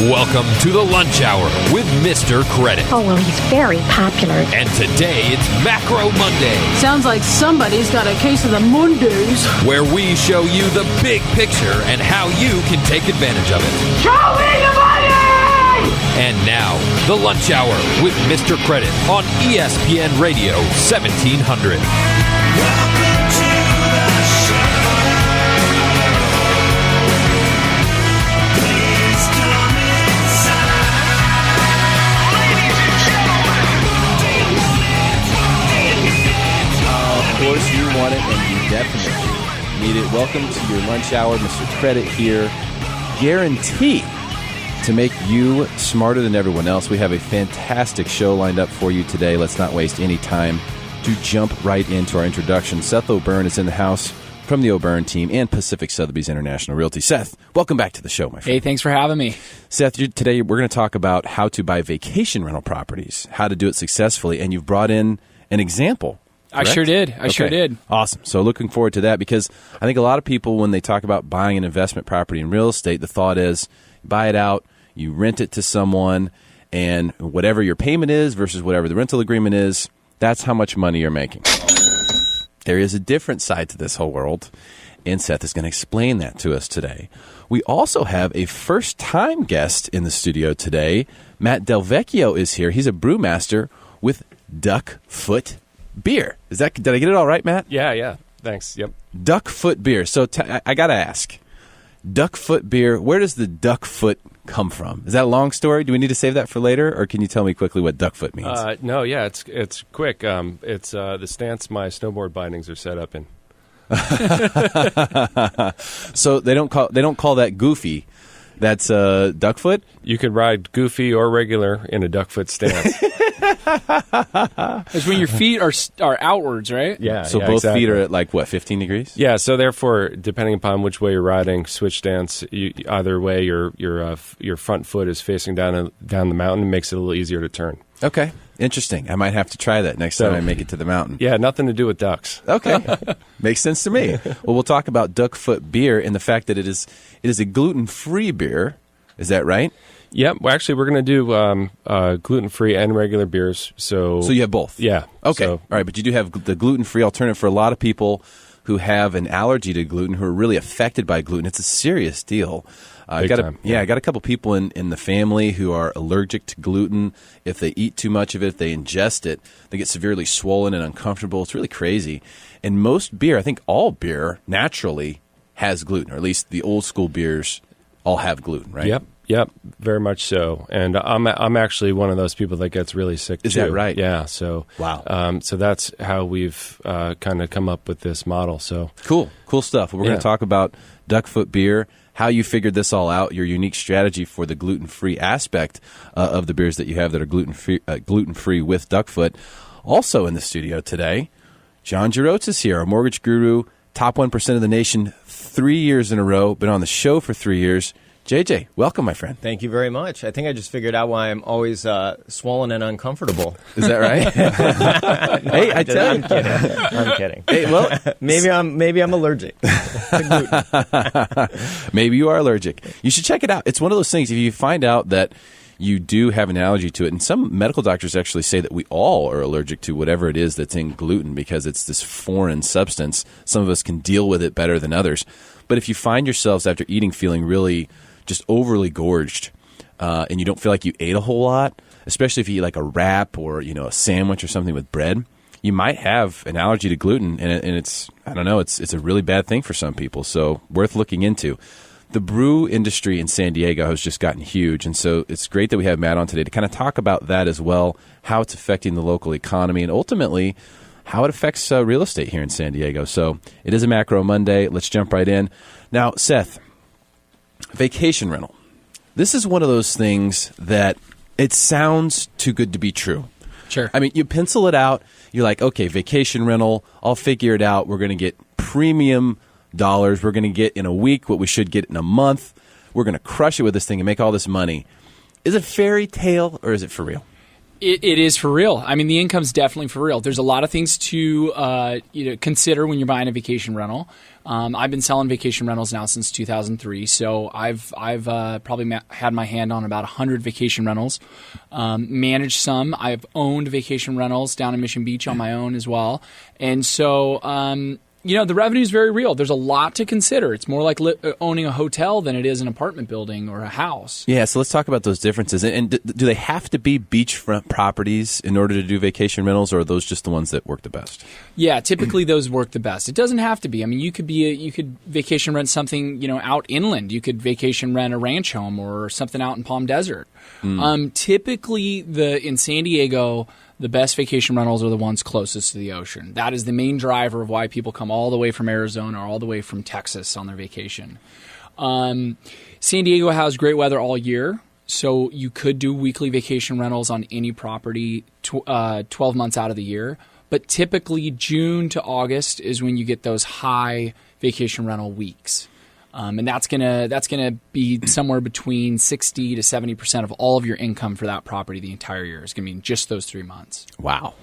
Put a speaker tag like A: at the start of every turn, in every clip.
A: Welcome to the Lunch Hour with Mr. Credit.
B: Oh, well, he's very popular.
A: And today it's Macro Monday.
C: Sounds like somebody's got a case of the Mondays.
A: Where we show you the big picture and how you can take advantage of it.
D: Show me the money!
A: And now, the Lunch Hour with Mr. Credit on ESPN Radio 1700.
D: Welcome to the show. Please come inside. Ladies and gentlemen.
E: Of course you want it, and you definitely need it. Welcome to your Lunch Hour. Mr. Credit here. Guarantee to make you smarter than everyone else. We have a fantastic show lined up for you today. Let's not waste any time to jump right into our introduction. Seth O'Byrne is in the house from the O'Byrne team and Pacific Sotheby's International Realty. Seth, welcome back to the show, my friend.
F: Hey, thanks for having me.
E: Seth, today we're going to talk about how to buy vacation rental properties, how to do it successfully, and you've brought in an example. Correct?
F: I sure did. I sure did.
E: Awesome. So looking forward to that, because I think a lot of people, when they talk about buying an investment property in real estate, the thought is buy it out, you rent it to someone, and whatever your payment is versus whatever the rental agreement is, that's how much money you're making. There is a different side to this whole world, and Seth is going to explain that to us today. We also have a first-time guest in the studio today. Matt DelVecchio is here. He's a brewmaster with Duck Foot Beer. Did I get it all right, Matt?
G: Yeah. Thanks. Yep.
E: Duck Foot Beer. So I got to ask, Duck Foot Beer, where does the duck foot come from? Is that a long story? Do we need to save that for later, or can you tell me quickly what duck foot means?
G: No, yeah, it's quick. It's the stance my snowboard bindings are set up in.
E: So they don't call that goofy. That's duck foot?
G: You could ride goofy or regular in a duck foot stance.
F: It's when your feet are outwards, right?
G: Yeah.
E: So both
G: exactly.
E: feet are at 15 degrees?
G: Yeah. So therefore, depending upon which way you're riding, switch stance. Either way, your front foot is facing down the mountain. It makes it a little easier to turn.
E: Okay. Interesting. I might have to try that next time I make it to the mountain.
G: Yeah, nothing to do with ducks.
E: Okay. Makes sense to me. Well, we'll talk about Duck Foot Beer and the fact that it is a gluten-free beer. Is that right?
G: Yep. Well, actually, we're going to do gluten-free and regular beers. So
E: you have both?
G: Yeah.
E: Okay.
G: So,
E: all right, but you do have the gluten-free alternative for a lot of people who have an allergy to gluten, who are really affected by gluten. It's a serious deal. I got a couple people in the family who are allergic to gluten. If they eat too much of it, if they ingest it, they get severely swollen and uncomfortable. It's really crazy. And most beer, I think all beer, naturally has gluten, or at least the old school beers all have gluten, right?
G: Yep, very much so. And I'm actually one of those people that gets really sick too.
E: Is that right?
G: Yeah. So
E: wow.
G: So that's how we've kind of come up with this model. So
E: cool stuff. Well, we're going to talk about Duck Foot Beer, how you figured this all out, your unique strategy for the gluten-free aspect of the beers that you have that are gluten-free with Duck Foot. Also in the studio today, John Jerotz is here, our mortgage guru, top 1% of the nation, 3 years in a row, been on the show for 3 years. JJ, welcome, my friend.
H: Thank you very much. I think I just figured out why I'm always swollen and uncomfortable.
E: Is that right? Hey, I tell you.
H: I'm kidding.
E: Hey, well,
H: maybe I'm allergic to gluten.
E: Maybe you are allergic. You should check it out. It's one of those things, if you find out that you do have an allergy to it, and some medical doctors actually say that we all are allergic to whatever it is that's in gluten because it's this foreign substance. Some of us can deal with it better than others. But if you find yourselves after eating feeling really just overly gorged, and you don't feel like you ate a whole lot, especially if you eat like a wrap or a sandwich or something with bread, you might have an allergy to gluten, and it's it's a really bad thing for some people. So worth looking into. The brew industry in San Diego has just gotten huge, and so it's great that we have Matt on today to kind of talk about that as well, how it's affecting the local economy, and ultimately how it affects real estate here in San Diego. So it is a Macro Monday. Let's jump right in. Now, Seth, vacation rental. This is one of those things that it sounds too good to be true.
F: Sure.
E: I mean, you pencil it out. You're like, okay, vacation rental, I'll figure it out. We're going to get premium dollars. We're going to get in a week what we should get in a month. We're going to crush it with this thing and make all this money. Is it fairy tale or is it for real?
F: It is for real. I mean, the income's definitely for real. There's a lot of things to consider when you're buying a vacation rental. I've been selling vacation rentals now since 2003, so I've probably had my hand on about 100 vacation rentals. Managed some. I've owned vacation rentals down in Mission Beach on my own as well, and so. The revenue is very real. There's a lot to consider. It's more like owning a hotel than it is an apartment building or a house.
E: Yeah, so let's talk about those differences. And do they have to be beachfront properties in order to do vacation rentals, or are those just the ones that work the best?
F: Yeah, typically those work the best. It doesn't have to be. I mean, you could vacation rent something, out inland. You could vacation rent a ranch home or something out in Palm Desert. Typically, in San Diego, the best vacation rentals are the ones closest to the ocean. That is the main driver of why people come all the way from Arizona or all the way from Texas on their vacation. San Diego has great weather all year, so you could do weekly vacation rentals on any property 12 months out of the year. But typically June to August is when you get those high vacation rental weeks. And that's gonna be somewhere between 60 to 70% of all of your income for that property the entire year. It's gonna be in just those 3 months.
E: Wow.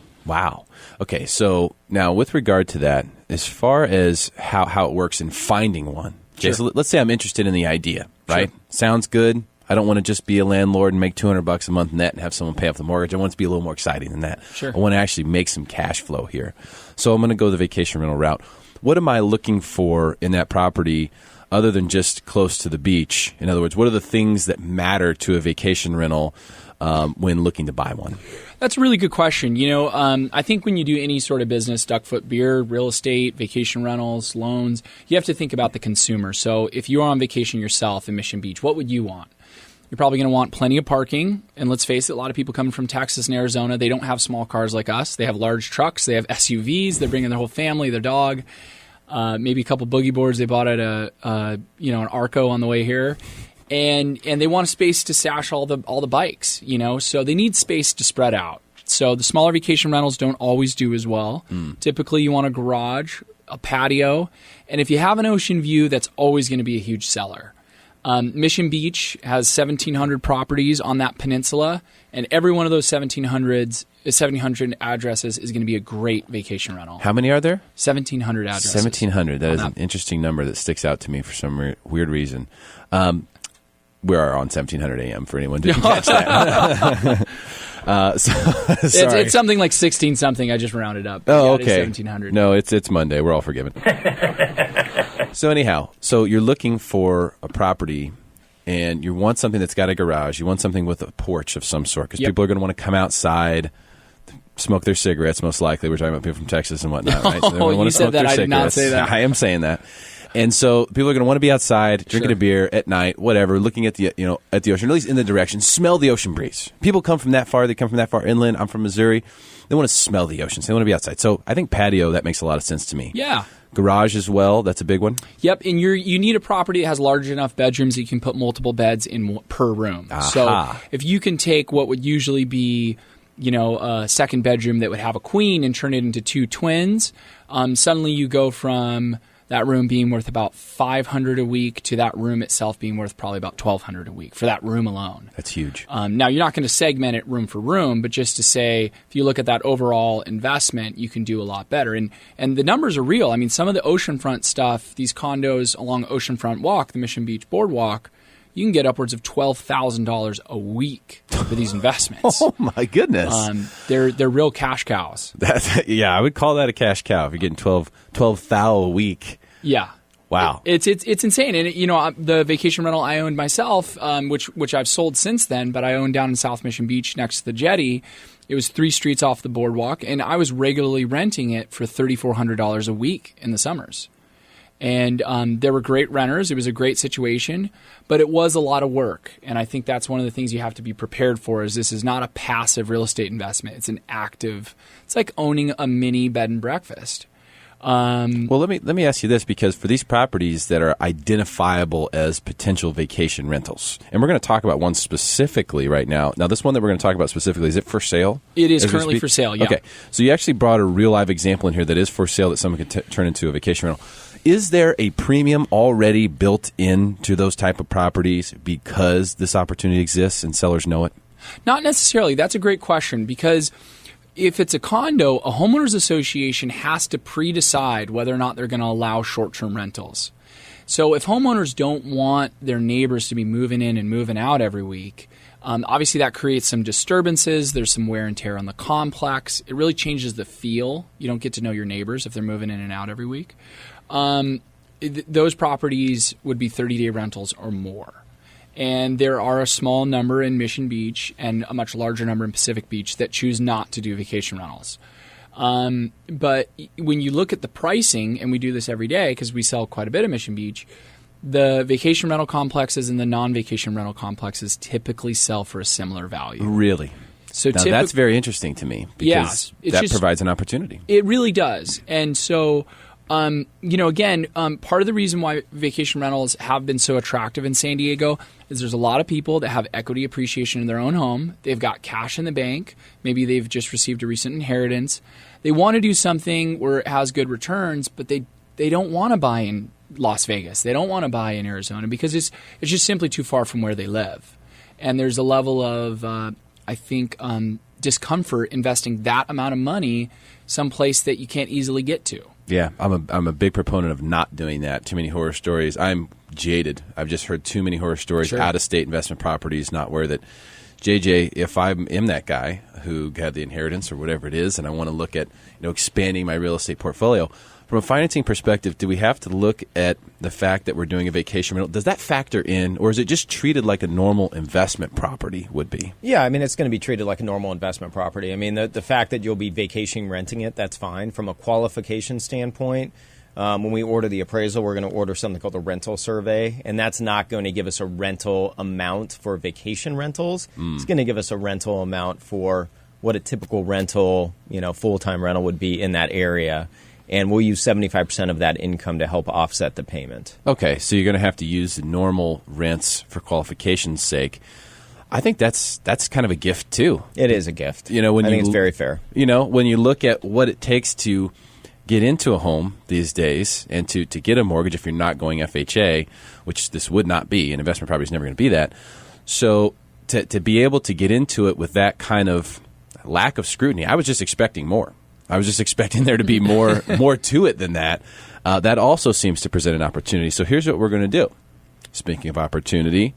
E: Okay, so now with regard to that, as far as how it works in finding one, okay, so let's say I'm interested in the idea, right? Sure. Sounds good. I don't want to just be a landlord and make $200 a month net and have someone pay off the mortgage. I want it to be a little more exciting than that.
F: Sure.
E: I want to actually make some cash flow here. So I'm going to go the vacation rental route. What am I looking for in that property other than just close to the beach? In other words, what are the things that matter to a vacation rental when looking to buy one?
F: That's a really good question. I think when you do any sort of business, duck foot beer, real estate, vacation rentals, loans, you have to think about the consumer. So if you are on vacation yourself in Mission Beach, what would you want? You're probably going to want plenty of parking. And let's face it, a lot of people coming from Texas and Arizona, they don't have small cars like us. They have large trucks. They have SUVs. They're bringing their whole family, their dog. Maybe a couple boogie boards they bought at an Arco on the way here, and they want a space to stash all the bikes, so they need space to spread out. So the smaller vacation rentals don't always do as well. Typically, you want a garage, a patio, and if you have an ocean view, that's always going to be a huge seller. Mission Beach has 1,700 properties on that peninsula, and every one of those 1,700 addresses is going to be a great vacation rental.
E: How many are there?
F: 1,700 addresses.
E: 1,700. That is an interesting number that sticks out to me for some weird reason. We are on 1,700 AM for anyone who didn't catch that.
F: It's something like 16 something. I just rounded up.
E: Oh, okay.
F: 1,700.
E: No, it's Monday. We're all forgiven. So anyhow, you're looking for a property, and you want something that's got a garage. You want something with a porch of some sort, because people are going to want to come outside, smoke their cigarettes. Most likely, we're talking about people from Texas and whatnot, right? So
F: you said that. I did not say that.
E: I am saying that. And so people are going to want to be outside, drinking a beer at night, whatever, looking at the ocean, at least in the direction, smell the ocean breeze. People come from that far. They come from that far inland. I'm from Missouri. They want to smell the ocean. So they want to be outside. So I think patio, that makes a lot of sense to me.
F: Yeah.
E: Garage as well. That's a big one.
F: Yep. And you need a property that has large enough bedrooms that you can put multiple beds in per room.
E: Aha.
F: So if you can take what would usually be a second bedroom that would have a queen and turn it into two twins, suddenly you go from that room being worth about $500 a week to that room itself being worth probably about $1,200 a week for that room alone.
E: That's huge.
F: Now, you're not going to segment it room for room, but just to say, if you look at that overall investment, you can do a lot better. And the numbers are real. I mean, some of the oceanfront stuff, these condos along Oceanfront Walk, the Mission Beach Boardwalk, you can get upwards of $12,000 a week for these investments.
E: Oh my goodness!
F: They're real cash cows.
E: I would call that a cash cow if you're getting 12,000 a week.
F: Yeah.
E: Wow.
F: It's insane. And the vacation rental I owned myself, which I've sold since then, but I owned down in South Mission Beach next to the jetty. It was 3 streets off the boardwalk, and I was regularly renting it for $3,400 a week in the summers. And there were great renters. It was a great situation, but it was a lot of work. And I think that's one of the things you have to be prepared for, is this is not a passive real estate investment. It's an active. It's like owning a mini bed and breakfast.
E: Well, let me ask you this, because for these properties that are identifiable as potential vacation rentals, and we're going to talk about one specifically right now. Now, this one that we're going to talk about specifically, is it for sale?
F: It is currently for sale, yeah.
E: Okay, so you actually brought a real live example in here that is for sale that someone could turn into a vacation rental. Is there a premium already built into those type of properties because this opportunity exists and sellers know it?
F: Not necessarily. That's a great question, because if it's a condo, a homeowners association has to pre-decide whether or not they're going to allow short-term rentals. So if homeowners don't want their neighbors to be moving in and moving out every week, obviously that creates some disturbances. There's some wear and tear on the complex. It really changes the feel. You don't get to know your neighbors if they're moving in and out every week. Those properties would be 30-day rentals or more. And there are a small number in Mission Beach and a much larger number in Pacific Beach that choose not to do vacation rentals. But when you look at the pricing, and we do this every day because we sell quite a bit of Mission Beach, the vacation rental complexes and the non-vacation rental complexes typically sell for a similar value.
E: Really?
F: So
E: now, that's very interesting to me, because that provides an opportunity.
F: It really does. And so, again, part of the reason why vacation rentals have been so attractive in San Diego is there's a lot of people that have equity appreciation in their own home. They've got cash in the bank. Maybe they've just received a recent inheritance. They want to do something where it has good returns, but they don't want to buy in Las Vegas. They don't want to buy in Arizona because it's just simply too far from where they live. And there's a level of, discomfort investing that amount of money someplace that you can't easily get to.
E: Yeah, I'm a big proponent of not doing that. Too many horror stories. I'm jaded. I've just heard too many horror stories.
F: Sure.
E: Out-of-state investment properties, not worth it. JJ, if I am that guy who had the inheritance or whatever it is, and I want to look at expanding my real estate portfolio, from a financing perspective, do we have to look at the fact that we're doing a vacation rental? Does that factor in, or is it just treated like a normal investment property would be?
H: Yeah, I mean, it's going to be treated like a normal investment property. I mean, the fact that you'll be vacation renting it, that's fine. From a qualification standpoint, when we order the appraisal, we're going to order something called a rental survey, and that's not going to give us a rental amount for vacation rentals. It's going to give us a rental amount for what a typical rental, full-time rental would be in that area. And we'll use 75% of that income to help offset the payment.
E: Okay, so you're going to have to use the normal rents for qualification's sake. I think that's kind of a gift too.
H: It is a gift.
E: When
H: I think it's very fair.
E: When you look at what it takes to get into a home these days and to get a mortgage if you're not going FHA, which this would not be, an investment property is never going to be that. So to be able to get into it with that kind of lack of scrutiny, I was just expecting more. I was just expecting there to be more to it than that. That also seems to present an opportunity. So here's what we're going to do. Speaking of opportunity,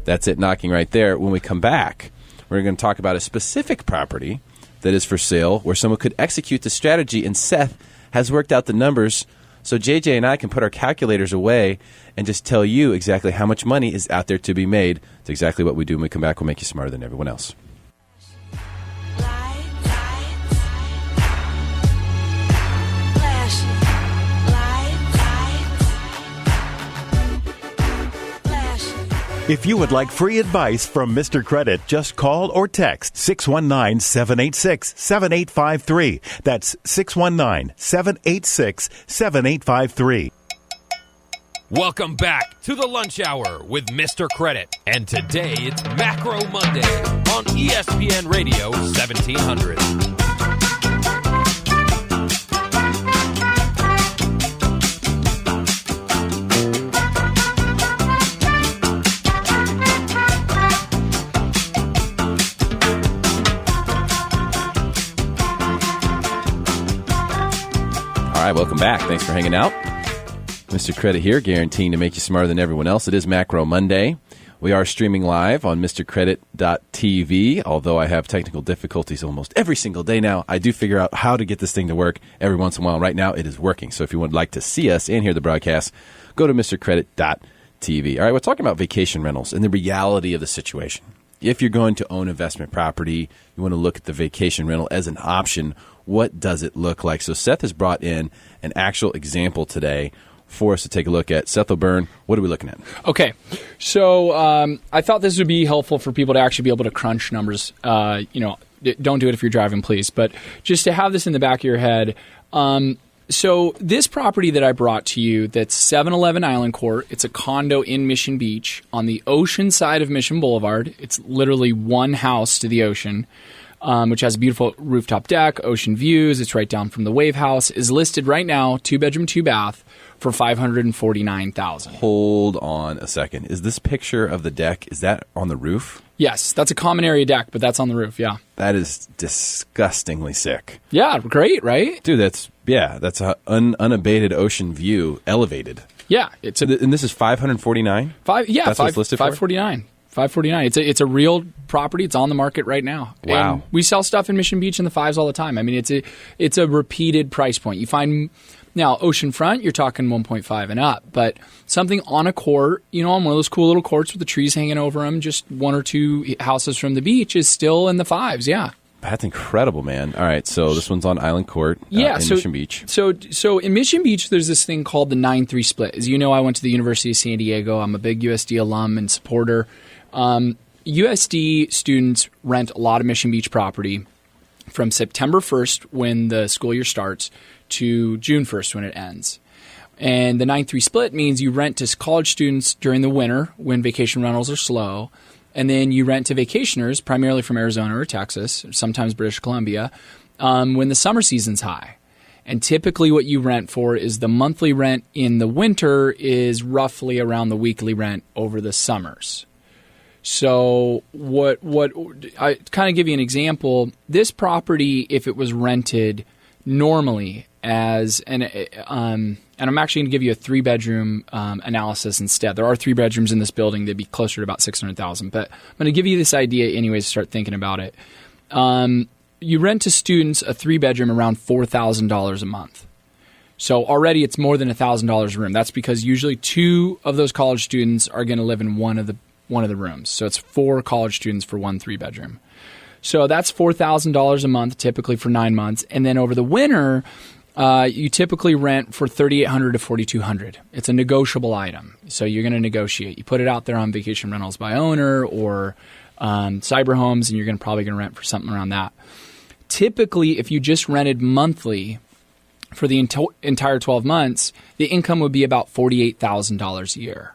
E: that's it knocking right there. When we come back, we're going to talk about a specific property that is for sale where someone could execute the strategy, and Seth has worked out the numbers so JJ and I can put our calculators away and just tell you exactly how much money is out there to be made. It's exactly what we do when we come back. We'll make you smarter than everyone else.
I: If you would like free advice from Mr. Credit, just call or text 619-786-7853. That's 619-786-7853.
A: Welcome back to the Lunch Hour with Mr. Credit. And today it's Macro Monday on ESPN Radio 1700.
E: All right, welcome back. Thanks for hanging out. Mr. Credit here, guaranteeing to make you smarter than everyone else. It is Macro Monday. We are streaming live on MrCredit.tv. Although I have technical difficulties almost every single day now, I do figure out how to get this thing to work every once in a while. Right now, it is working. So if you would like to see us and hear the broadcast, go to MrCredit.tv. All right, we're talking about vacation rentals and the reality of the situation. If you're going to own investment property, you want to look at the vacation rental as an option. What does it look like? So Seth has brought in an actual example today for us to take a look at. Seth O'Byrne, what are we looking at?
F: Okay, so I thought this would be helpful for people to actually be able to crunch numbers. Don't do it if you're driving, please, but just to have this in the back of your head. So this property that I brought to you, that's 711 Island Court, it's a condo in Mission Beach on the ocean side of Mission Boulevard. It's literally one house to the ocean, which has a beautiful rooftop deck, ocean views. It's right down from the Wave House. Is listed right now, 2-bedroom, 2-bath, for $549,000.
E: Hold on a second. Is this picture of the deck, is that on the roof?
F: Yes, that's a common area deck, but that's on the roof, yeah.
E: That is disgustingly sick.
F: Yeah, great, right?
E: Dude, that's an unabated ocean view, elevated.
F: Yeah.
E: And this is $549? That's what it's listed for?
F: $549. $549. It's a real property. It's on the market right now.
E: Wow.
F: And we sell stuff in Mission Beach in the $5s all the time. I mean, it's a repeated price point. You find now oceanfront, you're talking 1.5 and up, but something on a court, on one of those cool little courts with the trees hanging over them, just one or two houses from the beach, is still in the $5s. Yeah.
E: That's incredible, man. All right, so this one's on Island Court in Mission Beach.
F: So in Mission Beach, there's this thing called the 9-3 split. As you know, I went to the University of San Diego. I'm a big USD alum and supporter. USD students rent a lot of Mission Beach property from September 1st when the school year starts to June 1st when it ends. And the 9-3 split means you rent to college students during the winter when vacation rentals are slow, and then you rent to vacationers, primarily from Arizona or Texas, or sometimes British Columbia, when the summer season's high. And typically what you rent for is the monthly rent in the winter is roughly around the weekly rent over the summers. So what I kind of give you an example. This property, if it was rented normally as and I'm actually going to give you a 3-bedroom analysis instead. There are 3 bedrooms in this building. They'd be closer to about $600,000. But I'm going to give you this idea anyways to start thinking about it. You rent to students a 3-bedroom around $4,000 a month. So already it's more than $1,000 a room. That's because usually 2 of those college students are going to live in one of the rooms. So it's 4 college students for 1 3-bedroom. So that's $4,000 a month, typically for 9 months. And then over the winter, you typically rent for $3,800 to $4,200. It's a negotiable item. So you're going to negotiate. You put it out there on Vacation Rentals by Owner or Cyber Homes, and you're probably going to rent for something around that. Typically, if you just rented monthly for the entire 12 months, the income would be about $48,000 a year.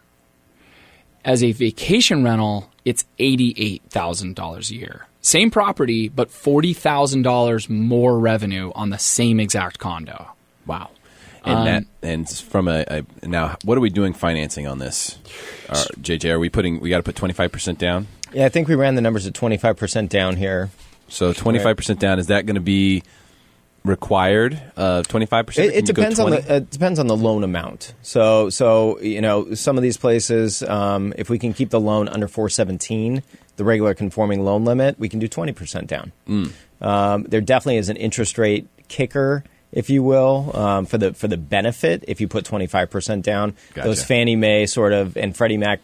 F: As a vacation rental, it's $88,000 a year. Same property, but $40,000 more revenue on the same exact condo.
E: Wow. And from now, what are we doing financing on this? JJ, we got to put 25% down?
H: Yeah, I think we ran the numbers at 25% down here.
E: So 25% down, is that going to be required 25%?
H: It depends on the loan amount. So some of these places, if we can keep the loan under 417, the regular conforming loan limit, we can do 20% down. There definitely is an interest rate kicker, if you will, for the benefit if you put 25% down.
E: Gotcha.
H: Those Fannie Mae sort of and Freddie Mac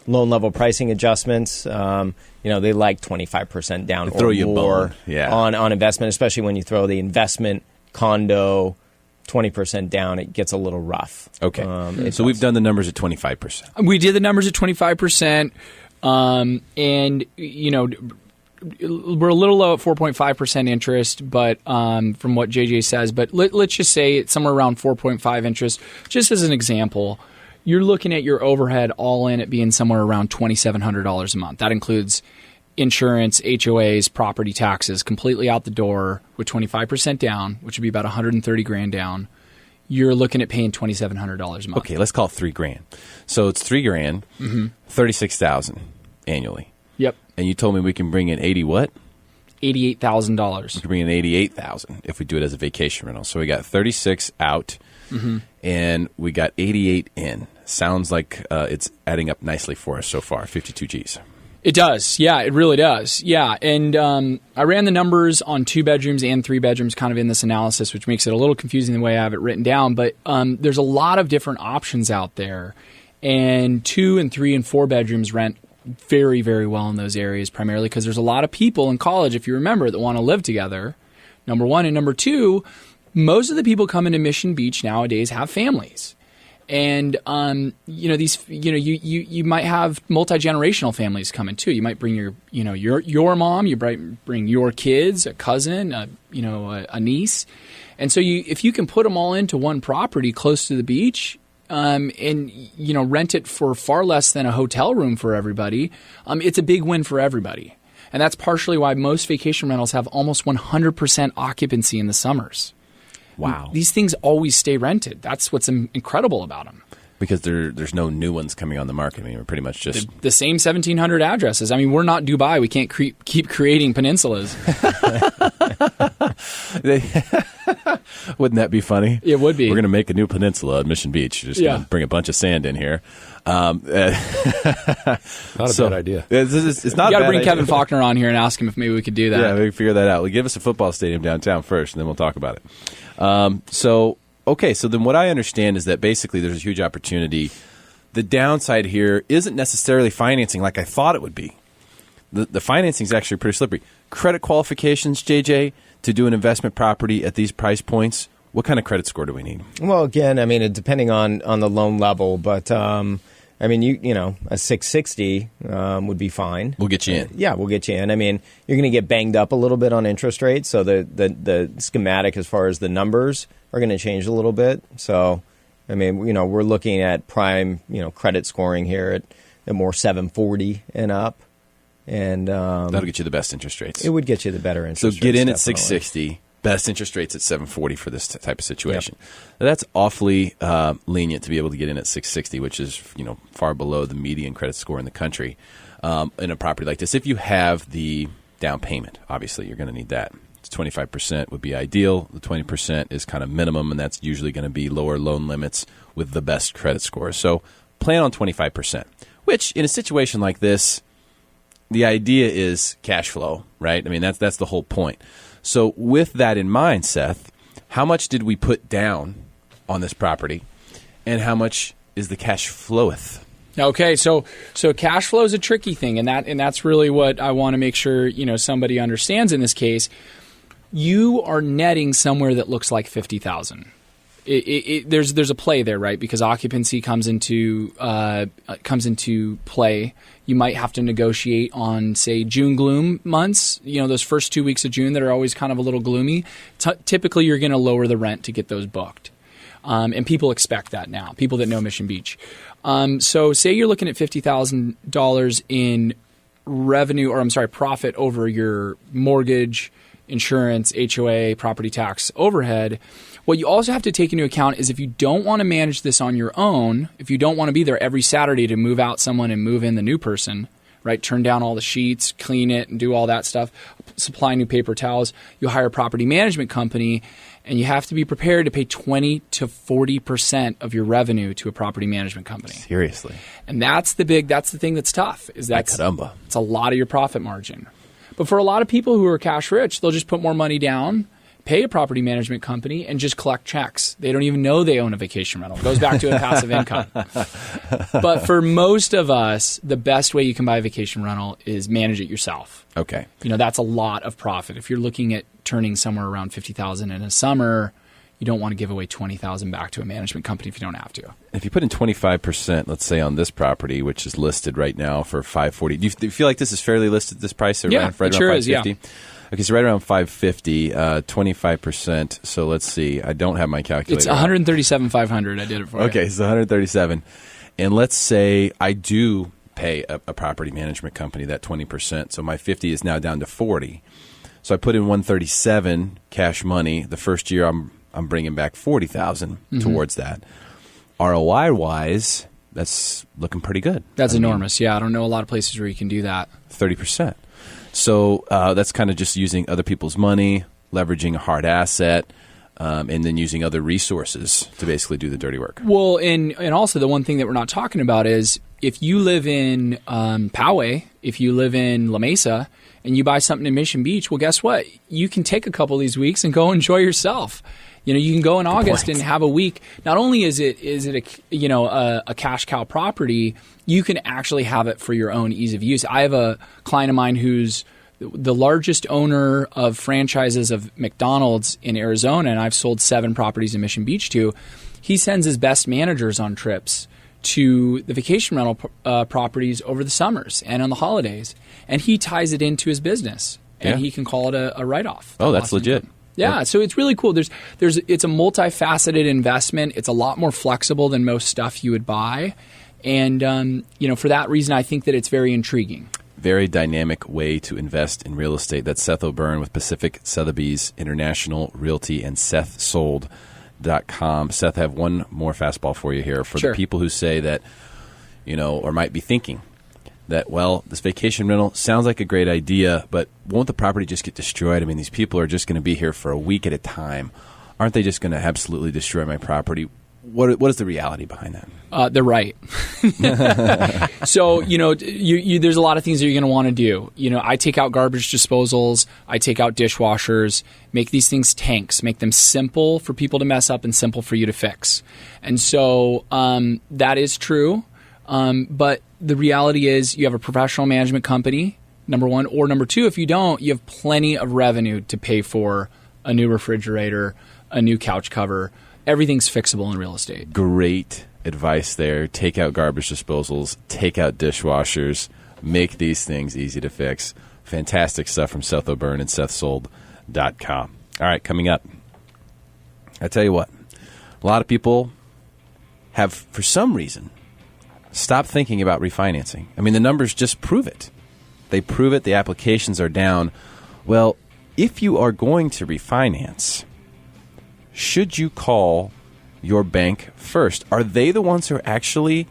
H: loan level pricing adjustments. They like 25% down
E: or
H: more on investment, especially when you throw the investment condo 20% down. It gets a little rough.
E: Okay, so we've done the numbers at 25%.
F: We did the numbers at 25%, and we're a little low at 4.5% interest, but from what JJ says, but let's just say it's somewhere around 4.5 interest, just as an example. You're looking at your overhead all in at being somewhere around $2,700 a month. That includes insurance, HOAs, property taxes, completely out the door with 25% down, which would be about $130,000 down. You're looking at paying $2,700 a month.
E: Okay, let's call it $3,000. So it's $3,000, $36,000 annually.
F: Yep.
E: And you told me we can bring in
F: $88,000.
E: We can bring in $88,000 if we do it as a vacation rental. So we got 36 out, and we got 88 in. Sounds like it's adding up nicely for us so far, 52 Gs.
F: It does. Yeah, it really does. Yeah, and I ran the numbers on 2 bedrooms and 3 bedrooms kind of in this analysis, which makes it a little confusing the way I have it written down. But there's a lot of different options out there, and 2 and 3 and 4 bedrooms rent very, very well in those areas, primarily because there's a lot of people in college, if you remember, that want to live together, number one. And number two, most of the people coming to Mission Beach nowadays have families. And you might have multi-generational families coming too. You might bring your mom, you might bring your kids, a cousin, a niece, and so if you can put them all into one property close to the beach, and rent it for far less than a hotel room for everybody, it's a big win for everybody. And that's partially why most vacation rentals have almost 100% occupancy in the summers.
E: Wow.
F: These things always stay rented. That's what's incredible about them.
E: Because there's no new ones coming on the market. I mean, we're pretty much just...
F: The same 1,700 addresses. I mean, we're not Dubai. We can't keep creating peninsulas.
E: Wouldn't that be funny?
F: It would be.
E: We're going to make a new peninsula at Mission Beach. Just going to bring a bunch of sand in here.
G: Not a bad idea.
E: It's not.
F: You got to
E: bring
F: Kevin Faulkner on here and ask him if maybe we could do that.
E: Yeah, we can figure that out. Well, give us a football stadium downtown first, and then we'll talk about it. So then what I understand is that basically there's a huge opportunity. The downside here isn't necessarily financing like I thought it would be. The financing is actually pretty slippery. Credit qualifications, JJ, to do an investment property at these price points, what kind of credit score do we need?
H: Well, again, I mean, depending on the loan level, but I mean, you know, a 660 would be fine.
E: We'll get you in.
H: Yeah, we'll get you in. I mean, you're going to get banged up a little bit on interest rates, so the schematic as far as the numbers are going to change a little bit. So, I mean, you know, we're looking at prime, you know, credit scoring here at more 740 and up. And
E: that'll get you the best interest rates.
H: It would get you the better interest rates.
E: So get in at
H: definitely.
E: 660. Best interest rates at 740 for this type of situation. Yep. Now, that's awfully lenient to be able to get in at 660, which is, you know, far below the median credit score in the country in a property like this. If you have the down payment, obviously you're going to need that. 25% would be ideal. The 20% is kind of minimum, and that's usually going to be lower loan limits with the best credit scores. So plan on 25%, which in a situation like this, the idea is cash flow, right? I mean, that's the whole point. So with that in mind, Seth, how much did we put down on this property, and how much is the cash floweth?
F: Okay, so cash flow is a tricky thing, and that's really what I want to make sure, you know, somebody understands in this case. You are netting somewhere that looks like $50,000. There's a play there, right? Because occupancy comes into play. You might have to negotiate on, say, June gloom months. You know, those first 2 weeks of June that are always kind of a little gloomy. Typically, you're going to lower the rent to get those booked, and people expect that now. People that know Mission Beach. So, say you're looking at $50,000 in revenue, or I'm sorry, profit over your mortgage, insurance, HOA, property tax, overhead. What you also have to take into account is if you don't want to manage this on your own, if you don't want to be there every Saturday to move out someone and move in the new person, right? Turn down all the sheets, clean it, and do all that stuff, supply new paper towels, you'll hire a property management company, and you have to be prepared to pay 20 to 40% of your revenue to a property management company.
E: Seriously.
F: And that's the thing that's tough, is it's a lot of your profit margin. But for a lot of people who are cash rich, they'll just put more money down, pay a property management company, and just collect checks. They don't even know they own a vacation rental. It goes back to a passive income. But for most of us, the best way you can buy a vacation rental is manage it yourself.
E: Okay.
F: You know, that's a lot of profit. If you're looking at turning somewhere around $50,000 in a summer, you don't want to give away $20,000 back to a management company if you don't have to.
E: If you put in 25%, let's say on this property, which is listed right now for $540, do you feel like this is fairly listed at this price?
F: Yeah,
E: right
F: it sure
E: around
F: is, yeah.
E: Okay, so right around $550, 25%. So let's see. I don't have my calculator.
F: It's $137,500. I did it for you.
E: Okay, so $137. And let's say I do pay a property management company that 20%. So my 50 is now down to 40. So I put in $137 cash money. The first year I'm bringing back $40,000 towards that. ROI wise, that's looking pretty good.
F: That's enormous. Yeah, I don't know a lot of places where you can do that.
E: 30%. So that's kind of just using other people's money, leveraging a hard asset, and then using other resources to basically do the dirty work.
F: Well, and also the one thing that we're not talking about is if you live in Poway, if you live in La Mesa, and you buy something in Mission Beach, well, guess what? You can take a couple of these weeks and go enjoy yourself. You know, you can go in August and have a week. Not only is it a cash cow property, you can actually have it for your own ease of use. I have a client of mine who's the largest owner of franchises of McDonald's in Arizona, and I've sold 7 properties in Mission Beach to. He sends his best managers on trips to the vacation rental properties over the summers and on the holidays, and he ties it into his business, and he can call it a write-off.
E: Oh, that's legit.
F: Yeah, so it's really cool. It's a multifaceted investment. It's a lot more flexible than most stuff you would buy, and for that reason, I think that it's very intriguing.
E: very dynamic way to invest in real estate. That's Seth O'Byrne with Pacific Sotheby's International Realty and SethSold.com. Seth, I have one more fastball for you here. For the people who say that, or might be thinking that, well, this vacation rental sounds like a great idea, but won't the property just get destroyed? I mean, these people are just going to be here for a week at a time. Aren't they just going to absolutely destroy my property? What is the reality behind that?
F: They're right. So, there's a lot of things that you're going to want to do. I take out garbage disposals. I take out dishwashers, make these things tanks, make them simple for people to mess up and simple for you to fix. And so that is true. But the reality is you have a professional management company, number one, or number two, if you don't, you have plenty of revenue to pay for a new refrigerator, a new couch cover. Everything's fixable in real estate.
E: Great advice there. Take out garbage disposals, take out dishwashers, make these things easy to fix. Fantastic stuff from Seth O'Byrne and SethSold.com. All right, coming up. I tell you what, a lot of people have, for some reason, stopped thinking about refinancing. I mean, the numbers just prove it. They prove it. The applications are down. Well, if you are going to refinance, should you call your bank first? Are they the ones who are actually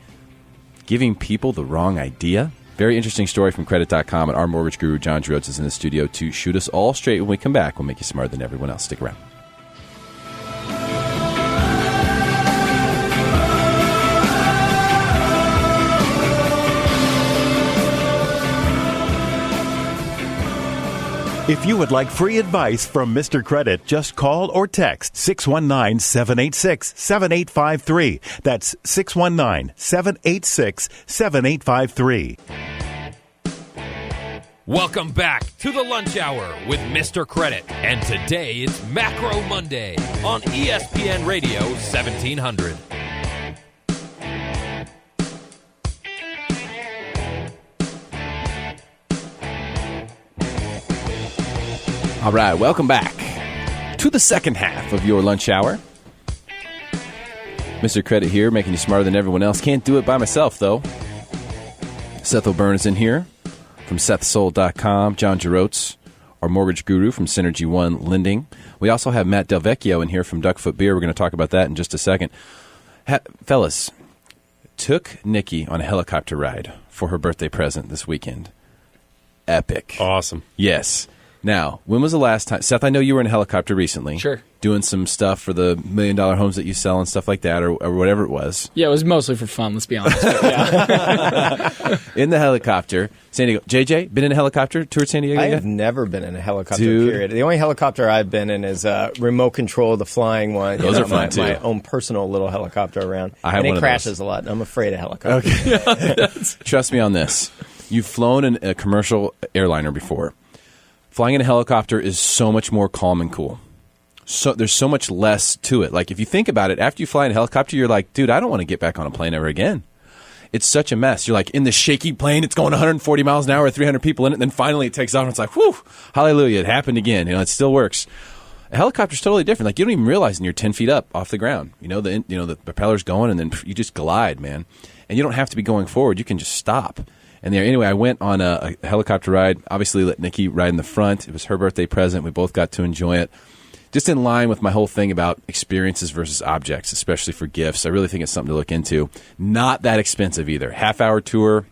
E: giving people the wrong idea? Very interesting story from Credit.com, and our mortgage guru, John Jerotz, is in the studio to shoot us all straight. When we come back, we'll make you smarter than everyone else. Stick around.
I: If you would like free advice from Mr. Credit, just call or text 619-786-7853. That's 619-786-7853.
A: Welcome back to the Lunch Hour with Mr. Credit. And today it's Macro Monday on ESPN Radio 1700.
E: All right, welcome back to the second half of your lunch hour. Mr. Credit here, making you smarter than everyone else. Can't do it by myself, though. Seth O'Byrne is in here from SethSold.com. John Jerotz, our mortgage guru from Synergy One Lending. We also have Matt DelVecchio in here from Duckfoot Beer. We're going to talk about that in just a second. Fellas, took Nikki on a helicopter ride for her birthday present this weekend. Epic.
G: Awesome.
E: Yes. Now, when was the last time? Seth, I know you were in a helicopter recently.
F: Sure.
E: Doing some stuff for the $1 million homes that you sell and stuff like that, or whatever it was.
F: Yeah, it was mostly for fun, let's be honest. Yeah.
E: In the helicopter, San Diego. JJ, been in a helicopter, toured San Diego
H: I
E: yet?
H: have never been in a helicopter,
E: Dude.
H: period. The only helicopter I've been in is remote control, the flying one.
E: Those are fun, too.
H: My own personal little helicopter around.
E: I have
H: and
E: one
H: it
E: of
H: crashes
E: those.
H: a lot. I'm afraid of helicopters.
E: Okay. Trust me on this. You've flown in a commercial airliner before. Flying in a helicopter is so much more calm and cool. So there's so much less to it. Like, if you think about it, after you fly in a helicopter, you're like, dude, I don't want to get back on a plane ever again. It's such a mess. You're like in the shaky plane. It's going 140 miles an hour, 300 people in it. And then finally it takes off and it's like, whew, hallelujah, it happened again. It still works. A helicopter's totally different. Like, you don't even realize and you're 10 feet up off the ground. The propeller's going and then you just glide, man. And you don't have to be going forward. You can just stop. And anyway, I went on a helicopter ride. Obviously, let Nikki ride in the front. It was her birthday present. We both got to enjoy it. Just in line with my whole thing about experiences versus objects, especially for gifts. I really think it's something to look into. Not that expensive either. Half-hour tour,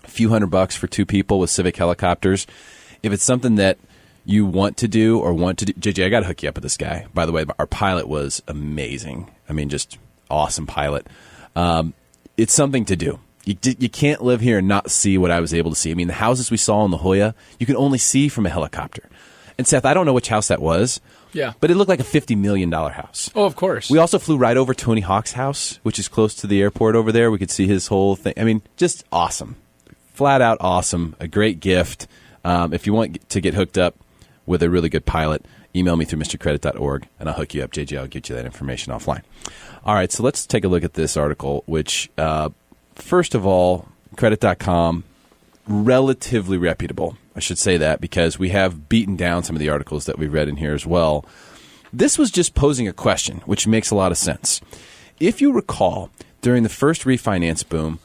E: a few $100 for two people with Civic helicopters. If it's something that you want to do, JJ, I got to hook you up with this guy. By the way, our pilot was amazing. I mean, just awesome pilot. It's something to do. You can't live here and not see what I was able to see. I mean, the houses we saw in La Jolla, you can only see from a helicopter. And Seth, I don't know which house that was.
F: Yeah.
E: But it looked like a $50 million house.
F: Oh, of course.
E: We also flew right over Tony Hawk's house, which is close to the airport over there. We could see his whole thing. I mean, just awesome. Flat out awesome. A great gift. If you want to get hooked up with a really good pilot, email me through mrcredit.org, and I'll hook you up. JJ, I'll get you that information offline. All right, so let's take a look at this article, which... First of all, Credit.com, relatively reputable. I should say that because we have beaten down some of the articles that we've read in here as well. This was just posing a question, which makes a lot of sense. If you recall, during the first refinance boom,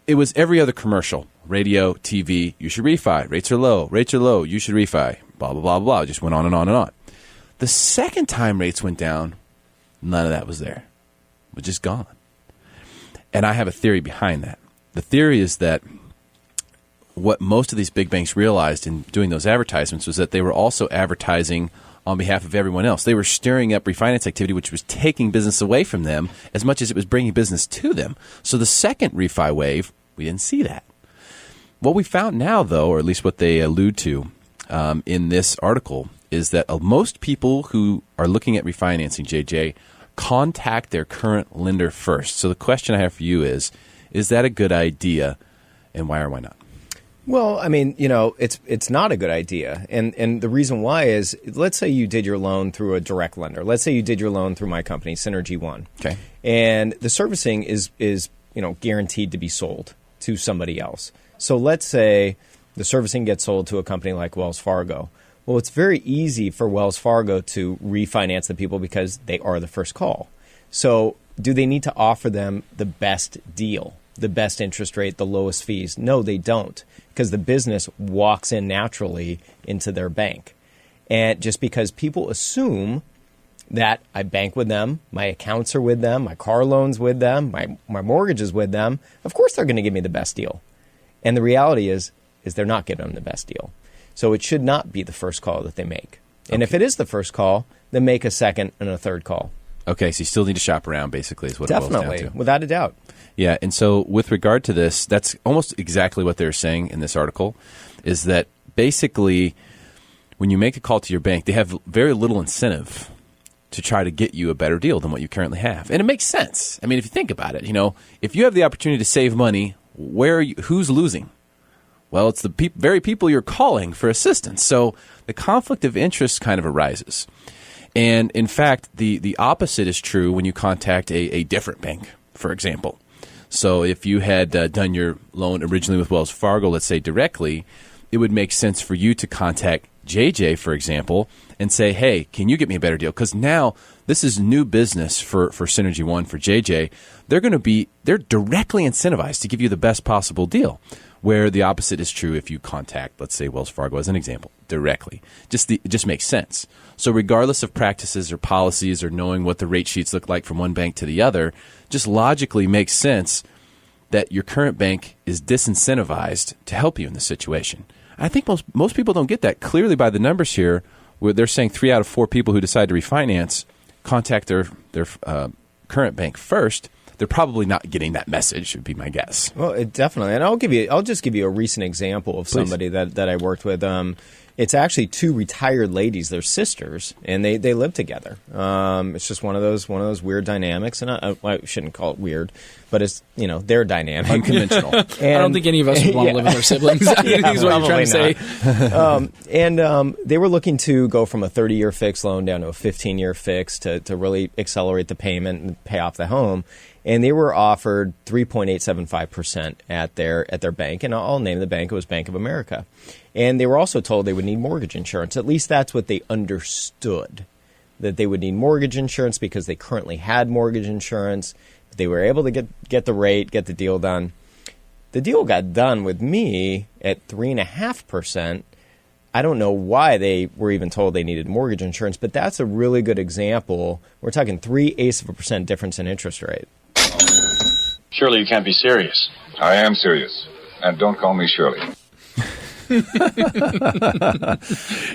E: it was every other commercial. radio, TV, you should refi. Rates are low, you should refi. Blah, blah, blah, blah. It just went on and on and on. The second time rates went down, none of that was there. It was just gone. And I have a theory behind that. The theory is that what most of these big banks realized in doing those advertisements was that they were also advertising on behalf of everyone else. They were stirring up refinance activity, which was taking business away from them as much as it was bringing business to them. So the second refi wave, we didn't see that. What we found now, though, or at least what they allude to in this article, is that most people who are looking at refinancing, JJ, contact their current lender first. So the question I have for you is that a good idea, and why or why not?
H: Well, I mean, it's not a good idea. And the reason why is, let's say you did your loan through a direct lender. Let's say you did your loan through my company, Synergy One.
E: Okay.
H: And the servicing is guaranteed to be sold to somebody else. So let's say the servicing gets sold to a company like Wells Fargo. Well, it's very easy for Wells Fargo to refinance the people because they are the first call. So do they need to offer them the best deal, the best interest rate, the lowest fees? No, they don't, because the business walks in naturally into their bank. And just because people assume that I bank with them, my accounts are with them, my car loan's with them, my mortgage is with them, of course they're going to give me the best deal. And the reality is they're not giving them the best deal. So it should not be the first call that they make. And if it is the first call, then make a second and a third call.
E: Okay, so you still need to shop around, basically, is what it boils down to.
H: Definitely, without a doubt.
E: Yeah, and so with regard to this, that's almost exactly what they're saying in this article, is that basically when you make a call to your bank, they have very little incentive to try to get you a better deal than what you currently have. And it makes sense. I mean, if you think about it, if you have the opportunity to save money, who's losing? Well, it's the very people you're calling for assistance. So the conflict of interest kind of arises. And in fact, the opposite is true when you contact a different bank, for example. So if you had done your loan originally with Wells Fargo, let's say directly, it would make sense for you to contact JJ, for example, and say, hey, can you get me a better deal? Because now this is new business for Synergy One, for JJ. They're directly incentivized to give you the best possible deal, where the opposite is true if you contact, let's say, Wells Fargo as an example, directly. It just makes sense. So regardless of practices or policies or knowing what the rate sheets look like from one bank to the other, just logically makes sense that your current bank is disincentivized to help you in this situation. I think most people don't get that. Clearly by the numbers here, where they're saying 3 out of 4 people who decide to refinance contact their current bank first. They're probably not getting that message, would be my guess.
H: Well, definitely. And I'll just give you a recent example of somebody that I worked with. It's actually 2 retired ladies. They're sisters, and they live together. It's just one of those weird dynamics, and I shouldn't call it weird, but it's their dynamic,
E: unconventional.
F: I don't think any of us would want to live with our siblings. I think is what you're trying to
H: say. They were looking to go from a 30-year fixed loan down to a 15-year fixed to really accelerate the payment and pay off the home. And they were offered 3.875% at their bank, and I'll name the bank. It was Bank of America. And they were also told they would need mortgage insurance. At least that's what they understood, that they would need mortgage insurance because they currently had mortgage insurance. They were able to get the rate, get the deal done. The deal got done with me at 3.5%. I don't know why they were even told they needed mortgage insurance, but that's a really good example. We're talking 0.3% difference in interest rate.
J: Surely you can't be serious.
K: I am serious. And don't call me Shirley.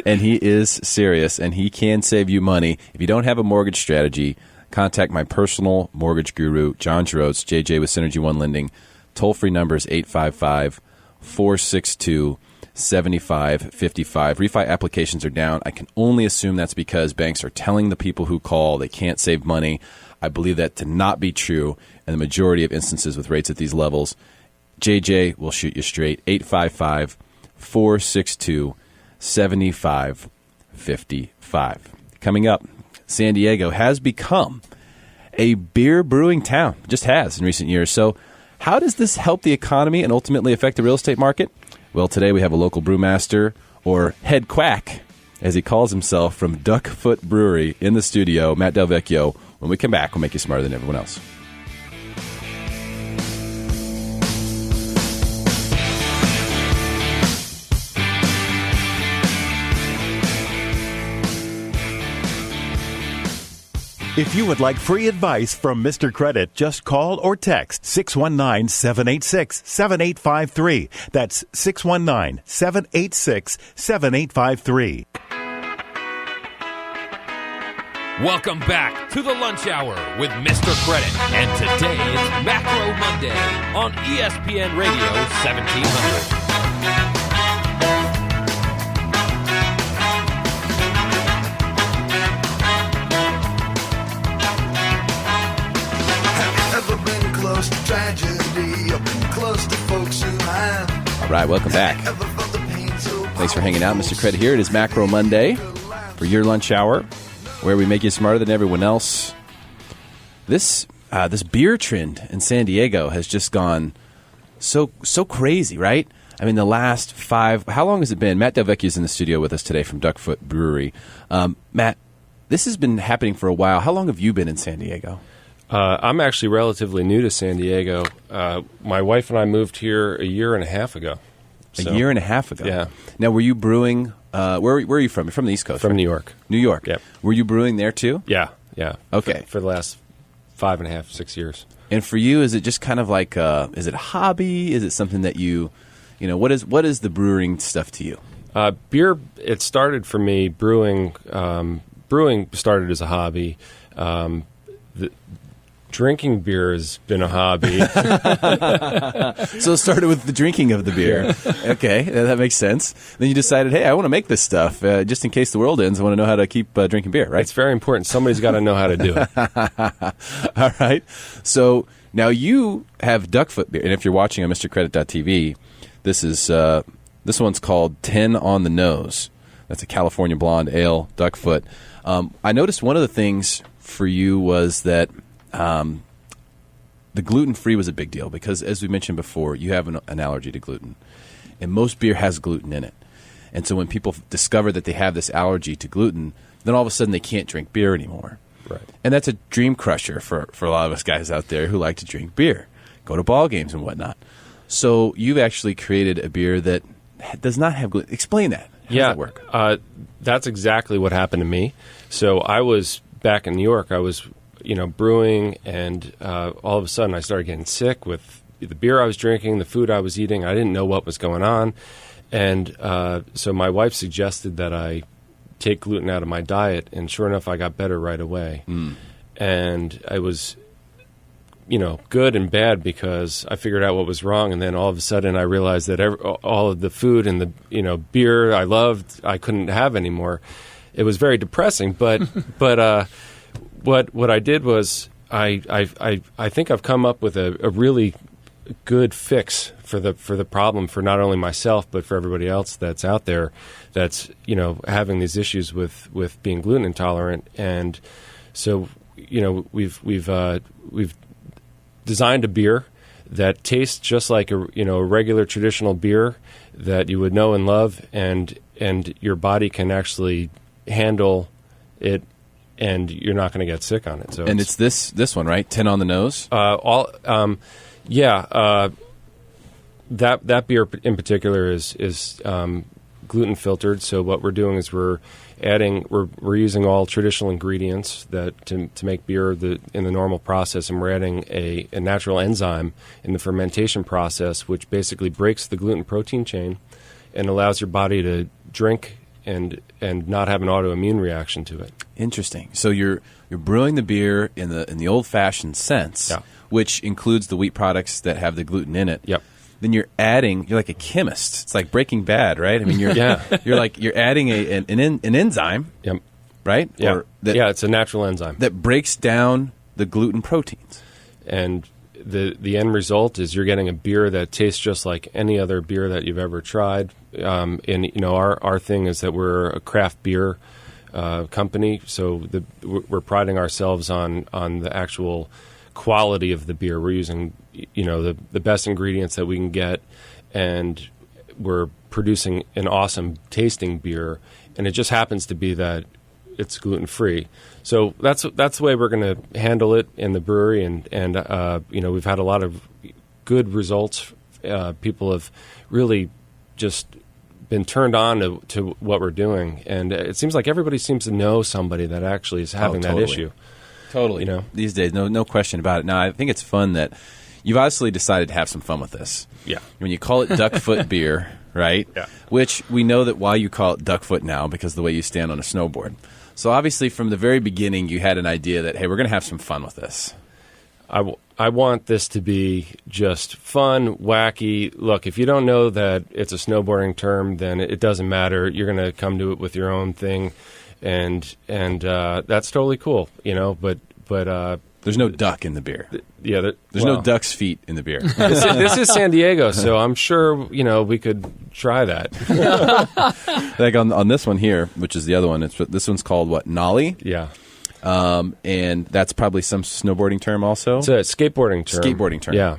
E: And he is serious, and he can save you money. If you don't have a mortgage strategy, contact my personal mortgage guru, John Jerotz, JJ with Synergy One Lending. Toll-free number is 855-462-7555. Refi applications are down. I can only assume that's because banks are telling the people who call they can't save money. I believe that to not be true in the majority of instances with rates at these levels. JJ will shoot you straight. 855-462-7555. Coming up, San Diego has become a beer brewing town. Just has in recent years. So how does this help the economy and ultimately affect the real estate market? Well, today we have a local brewmaster, or head quack, as he calls himself, from Duckfoot Brewery in the studio, Matt DelVecchio. When we come back, we'll make you smarter than everyone else.
I: If you would like free advice from Mr. Credit, just call or text 619-786-7853. That's 619-786-7853.
A: Welcome back to the Lunch Hour with Mr. Credit. And today it's Macro Monday on ESPN Radio 1700.
E: All right, welcome back. Thanks for hanging out, Mr. Credit here. It is Macro Monday for your lunch hour, where we make you smarter than everyone else. This beer trend in San Diego has just gone so crazy, right? I mean, the last 5... How long has it been? Matt DelVecchio is in the studio with us today from Duckfoot Brewery. Matt, this has been happening for a while. How long have you been in San Diego?
G: I'm actually relatively new to San Diego. My wife and I moved here a year and a half ago.
E: A year and a half ago?
G: Yeah.
E: Now, were you brewing... where are you from? You're from the East Coast,
G: From
E: right?
G: New York.
E: New York.
G: Yep.
E: Were you brewing there, too?
G: Yeah.
E: Okay.
G: For the last 5.5, 6 years.
E: And for you, is it just kind of like... is it a hobby? Is it something that you what is the brewing stuff to you?
G: Beer, it started for me, brewing started as a hobby. Drinking beer has been a hobby.
E: So it started with the drinking of the beer. Okay, that makes sense. Then you decided, hey, I want to make this stuff. Just in case the world ends, I want to know how to keep drinking beer, right?
G: It's very important. Somebody's got to know how to do it.
E: All right. So now you have Duckfoot beer. And if you're watching on MrCredit.tv, this one's called 10 on the Nose. That's a California Blonde Ale, Duckfoot. I noticed one of the things for you was that the gluten-free was a big deal because, as we mentioned before, you have an allergy to gluten. And most beer has gluten in it. And so when people discover that they have this allergy to gluten, then all of a sudden they can't drink beer anymore.
G: Right.
E: And that's a dream crusher for a lot of us guys out there who like to drink beer, go to ball games and whatnot. So you've actually created a beer that does not have gluten. Explain that. How does that work?
G: That's exactly what happened to me. So I was back in New York. I was brewing, and all of a sudden I started getting sick with the beer I was drinking, the food I was eating. I didn't know what was going on. And so my wife suggested that I take gluten out of my diet, and sure enough, I got better right away. And I was, good and bad because I figured out what was wrong, and then all of a sudden I realized that all of the food and the beer I loved, I couldn't have anymore. It was very depressing, but What I did was I think I've come up with a really good fix for the problem for not only myself but for everybody else that's out there that's having these issues with being gluten intolerant. And so we've designed a beer that tastes just like a regular traditional beer that you would know and love, and your body can actually handle it. And you're not going to get sick on it. So
E: it's this one, right? 10 on the Nose?
G: That beer in particular is gluten filtered. So what we're doing is we're using all traditional ingredients that to make beer in the normal process, and we're adding a natural enzyme in the fermentation process, which basically breaks the gluten protein chain and allows your body to drink and not have an autoimmune reaction to it.
E: Interesting. So you're brewing the beer in the old-fashioned sense, which includes the wheat products that have the gluten in it.
G: Yep.
E: Then you're like a chemist. It's like Breaking Bad, right? I mean, you're adding an enzyme.
G: Yep.
E: Right?
G: Yeah. It's a natural enzyme
E: that breaks down the gluten proteins.
G: And the end result is you're getting a beer that tastes just like any other beer that you've ever tried. And our thing is that we're a craft beer company, so we're priding ourselves on the actual quality of the beer. We're using the best ingredients that we can get, and we're producing an awesome tasting beer. And it just happens to be that it's gluten free. So that's the way we're going to handle it in the brewery, and we've had a lot of good results. People have really just been turned on to what we're doing, and it seems like everybody seems to know somebody that actually is having that issue.
E: Totally. These days, no question about it. Now, I think it's fun that you've obviously decided to have some fun with this.
G: Yeah.
E: When you call it Duckfoot beer, right?
G: Yeah.
E: Which we know that why you call it Duckfoot now, because of the way you stand on a snowboard. So obviously, from the very beginning, you had an idea that, hey, we're going to have some fun with this.
G: I want this to be just fun, wacky. Look, if you don't know that it's a snowboarding term, then it doesn't matter. You're going to come to it with your own thing, and that's totally cool, But
E: there's no duck in the beer.
G: There's
E: no duck's feet in the beer.
G: This is San Diego, so I'm sure we could try that.
E: Like on this one here, which is the other one. This one's called what? Nollie.
G: Yeah.
E: And that's probably some snowboarding term also?
G: It's a skateboarding term.
E: Skateboarding term.
G: Yeah.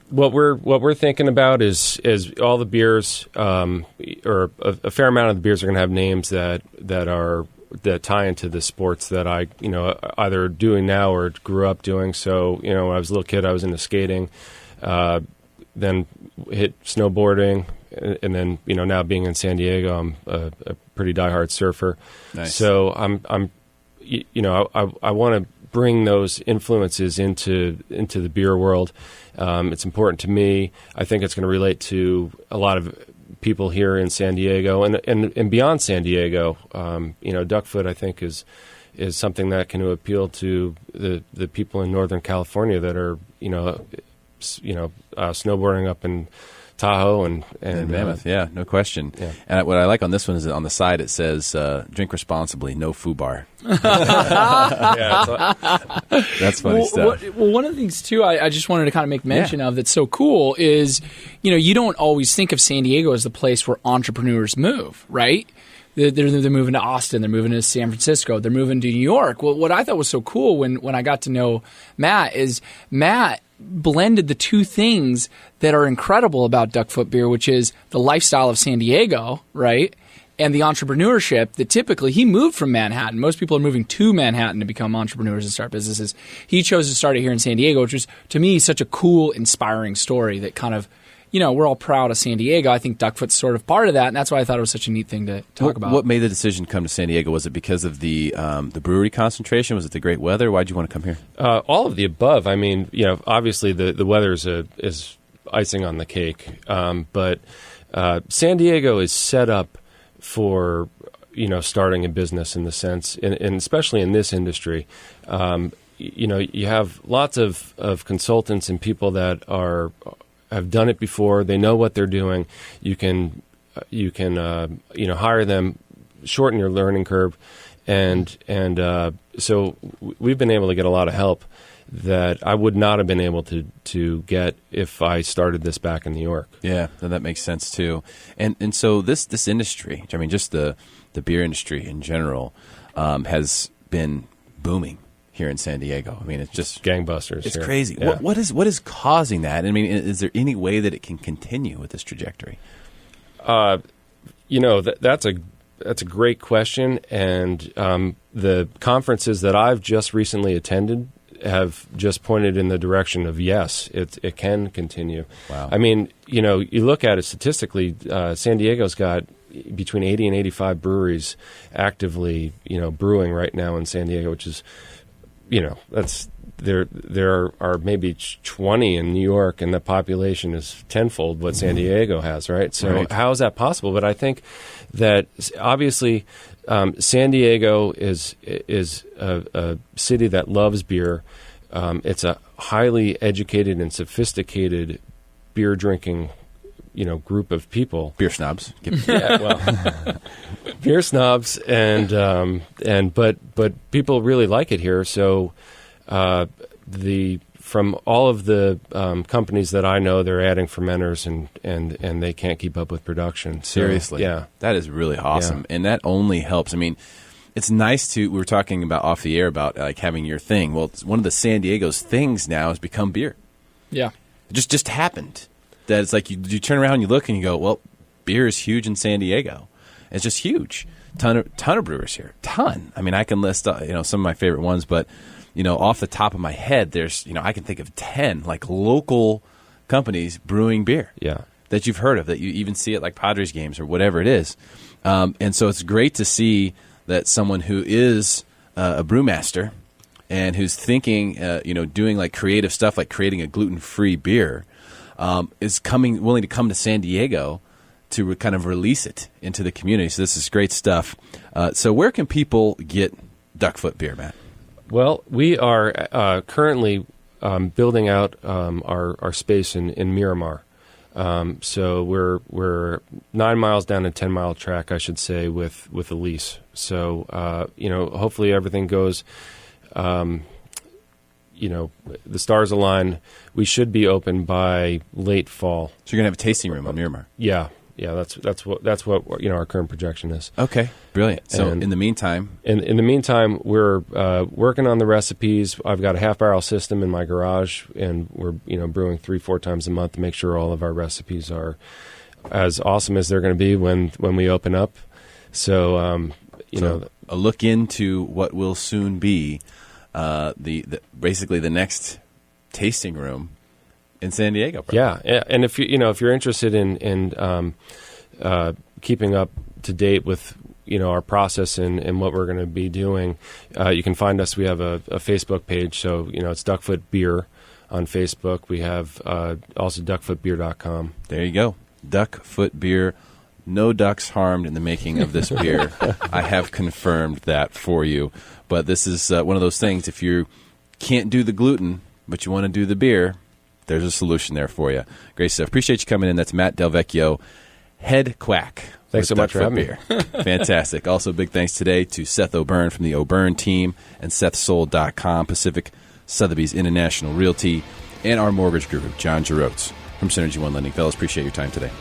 G: What we're thinking about is all the beers, or a fair amount of the beers are going to have names that tie into the sports that I, either doing now or grew up doing. So, when I was a little kid, I was into skating, then hit snowboarding, and then, now being in San Diego, I'm a pretty diehard surfer.
E: Nice.
G: So I want to bring those influences into the beer world. It's important to me. I think it's going to relate to a lot of people here in San Diego and beyond San Diego. Duckfoot, I think, is something that can appeal to the people in Northern California that are snowboarding up in Tahoe and
E: Mammoth. Yeah, no question.
G: Yeah.
E: And what I like on this one is that on the side it says drink responsibly, no FUBAR. That's funny stuff.
F: Well, one of the things too, I just wanted to kind of make mention of that's so cool is, you don't always think of San Diego as the place where entrepreneurs move, right? They're moving to Austin, they're moving to San Francisco, they're moving to New York. Well, what I thought was so cool when I got to know Matt is Matt blended the two things that are incredible about Duckfoot beer, which is the lifestyle of San Diego, right? And the entrepreneurship that typically he moved from Manhattan. Most people are moving to Manhattan to become entrepreneurs and start businesses. He chose to start it here in San Diego, which was, to me, such a cool, inspiring story that kind of, we're all proud of San Diego. I think Duckfoot's sort of part of that, and that's why I thought it was such a neat thing to talk about.
E: What made the decision to come to San Diego? Was it because of the brewery concentration? Was it the great weather? Why did you want to come here?
G: All of the above. I mean, obviously the weather is icing on the cake, but San Diego is set up for starting a business in the sense, and especially in this industry. You have lots of consultants and people that have done it before. They know what they're doing. You can hire them, shorten your learning curve, and so we've been able to get a lot of help that I would not have been able to get if I started this back in New York.
E: Yeah, that makes sense too. And so this industry, I mean, just the beer industry in general, has been booming here in San Diego. I mean, it's just
G: gangbusters.
E: It's
G: here.
E: crazy.
G: Yeah.
E: What is causing that? I mean, is there any way that it can continue with this trajectory?
G: That's a great question, and the conferences that I've just recently attended have just pointed in the direction of yes, it can continue.
E: Wow.
G: I mean, you look at it statistically, San Diego's got between 80 and 85 breweries actively, brewing right now in San Diego, which is, that's there are maybe 20 in New York, and the population is tenfold what San Diego has, right? So how is that possible? But I think that obviously San Diego is a city that loves beer. It's a highly educated and sophisticated beer drinking, group of people.
E: Beer snobs.
G: Yeah, well, beer snobs, but people really like it here. So from all of the companies that I know, they're adding fermenters and they can't keep up with production. So,
E: seriously,
G: yeah,
E: that is really awesome, and that only helps. I mean, it's nice to. We were talking about off the air about like having your thing. Well, it's one of the San Diego's things now has become beer.
F: Yeah,
E: it just happened. That it's like you turn around, you look, and you go, well, beer is huge in San Diego. It's just huge. Ton of brewers here. Ton. I mean, I can list some of my favorite ones, but off the top of my head, there's I can think of 10 like local companies brewing beer.
G: Yeah,
E: that you've heard of, that you even see at like Padres games or whatever it is. And so it's great to see that someone who is a brewmaster and who's thinking, doing like creative stuff like creating a gluten-free beer, is willing to come to San Diego to kind of release it into the community. So this is great stuff. So where can people get Duckfoot beer, Matt?
G: Well, we are currently building out our space in Miramar. So we're 9 miles down a 10-mile track, I should say, with a lease. So hopefully everything goes. The stars align. We should be open by late fall.
E: So you're gonna have a tasting room on Miramar.
G: Yeah. That's what our current projection is.
E: Okay, brilliant. So
G: And
E: in the meantime,
G: we're working on the recipes. I've got a half barrel system in my garage, and we're brewing 3-4 times a month to make sure all of our recipes are as awesome as they're going to be when we open up. So
E: a look into what will soon be basically the next tasting room in San Diego. Probably.
G: Yeah, and if you're interested in keeping up to date with our process and what we're going to be doing, you can find us. We have a Facebook page, so it's Duckfoot Beer on Facebook. We have also duckfootbeer.com.
E: There you go, Duckfoot Beer. No ducks harmed in the making of this beer. I have confirmed that for you. But this is one of those things. If you can't do the gluten, but you want to do the beer, there's a solution there for you. Great stuff. Appreciate you coming in. That's Matt DelVecchio, head quack.
G: Thanks so much for having
E: me. Fantastic. Also, big thanks today to Seth O'Byrne from the O'Byrne team and SethSold.com, Pacific Sotheby's International Realty, and our mortgage guru, John Jerotz from Synergy One Lending. Fellas, appreciate your time today.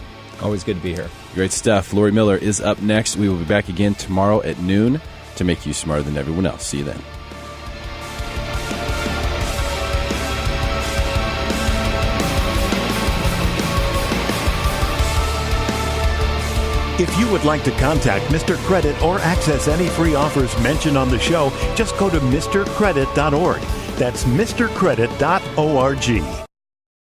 H: Always good to be here.
E: Great stuff. Lori Miller is up next. We will be back again tomorrow at noon to make you smarter than everyone else. See you then.
I: If you would like to contact Mr. Credit or access any free offers mentioned on the show, just go to MrCredit.org. That's MrCredit.org.